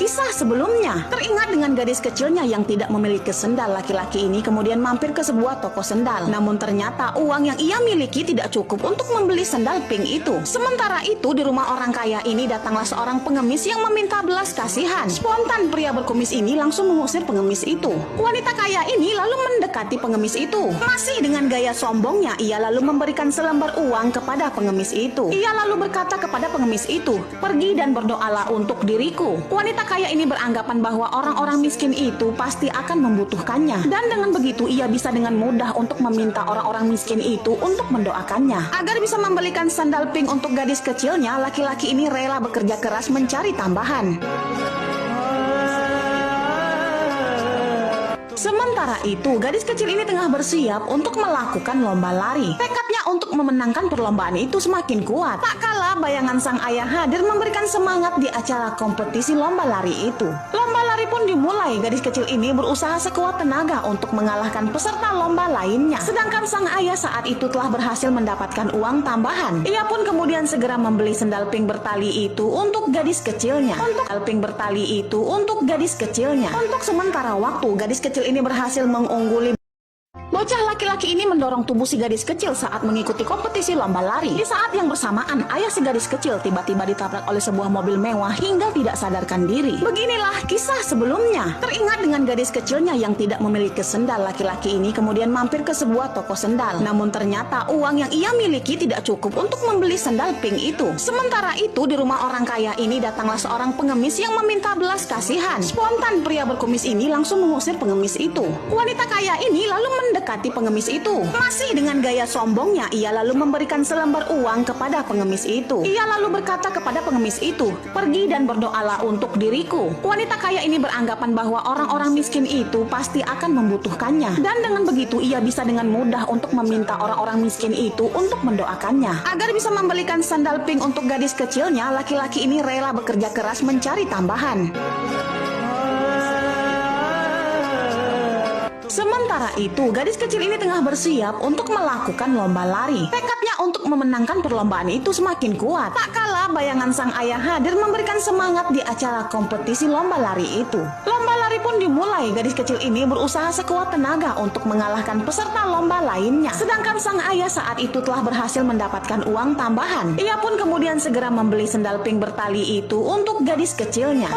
kisah sebelumnya. Teringat dengan gadis kecilnya yang tidak memiliki sendal, laki-laki ini kemudian mampir ke sebuah toko sendal. Namun ternyata uang yang ia miliki tidak cukup untuk membeli sendal pink itu. Sementara itu di rumah orang kaya ini datanglah seorang pengemis yang meminta belas kasihan. Spontan pria berkumis ini langsung mengusir pengemis itu. Wanita kaya ini lalu mendekati pengemis itu. Masih dengan gaya sombongnya, ia lalu memberikan selembar uang kepada pengemis itu. Ia lalu berkata kepada pengemis itu, "Pergi dan berdoalah untuk diriku." Wanita kaya ini beranggapan bahwa orang-orang miskin itu pasti akan membutuhkannya. Dan dengan begitu ia bisa dengan mudah untuk meminta orang-orang miskin itu untuk mendoakannya. Agar bisa membelikan sandal pink untuk gadis kecilnya, laki-laki ini rela bekerja keras mencari tambahan. Sementara itu, gadis kecil ini tengah bersiap untuk melakukan lomba lari. Tekadnya untuk memenangkan perlombaan itu semakin kuat. Tak kalah bayangan sang ayah hadir memberikan semangat di acara kompetisi lomba lari itu. Lomba lari pun dimulai. Gadis kecil ini berusaha sekuat tenaga untuk mengalahkan peserta lomba lainnya. Sedangkan sang ayah saat itu telah berhasil mendapatkan uang tambahan. Ia pun kemudian segera membeli sendal pink bertali itu untuk gadis kecilnya. Untuk sementara waktu, gadis kecil ini berhasil mengungguli. Bocah laki-laki ini mendorong tubuh si gadis kecil saat mengikuti kompetisi lomba lari. Di saat yang bersamaan, ayah si gadis kecil tiba-tiba ditabrak oleh sebuah mobil mewah hingga tidak sadarkan diri. Beginilah kisah sebelumnya. Teringat dengan gadis kecilnya yang tidak memiliki sendal, laki-laki ini kemudian mampir ke sebuah toko sendal. Namun ternyata uang yang ia miliki tidak cukup untuk membeli sendal pink itu. Sementara itu di rumah orang kaya ini datanglah seorang pengemis yang meminta belas kasihan. Spontan pria berkumis ini langsung mengusir pengemis itu. Wanita kaya ini lalu mendekati pengemis itu. Masih dengan gaya sombongnya, ia lalu memberikan selembar uang kepada pengemis itu. Ia lalu berkata kepada pengemis itu, "Pergi dan berdoalah untuk diriku." Wanita kaya ini beranggapan bahwa orang-orang miskin itu pasti akan membutuhkannya. Dan dengan begitu ia bisa dengan mudah untuk meminta orang-orang miskin itu untuk mendoakannya. Agar bisa membelikan sandal pink untuk gadis kecilnya, laki-laki ini rela bekerja keras mencari tambahan. Sementara itu, gadis kecil ini tengah bersiap untuk melakukan lomba lari. Tekadnya untuk memenangkan perlombaan itu semakin kuat. Tak kalah bayangan sang ayah hadir memberikan semangat di acara kompetisi lomba lari itu. Lomba lari pun dimulai. Gadis kecil ini berusaha sekuat tenaga untuk mengalahkan peserta lomba lainnya. Sedangkan sang ayah saat itu telah berhasil mendapatkan uang tambahan. Ia pun kemudian segera membeli sendal pink bertali itu untuk gadis kecilnya.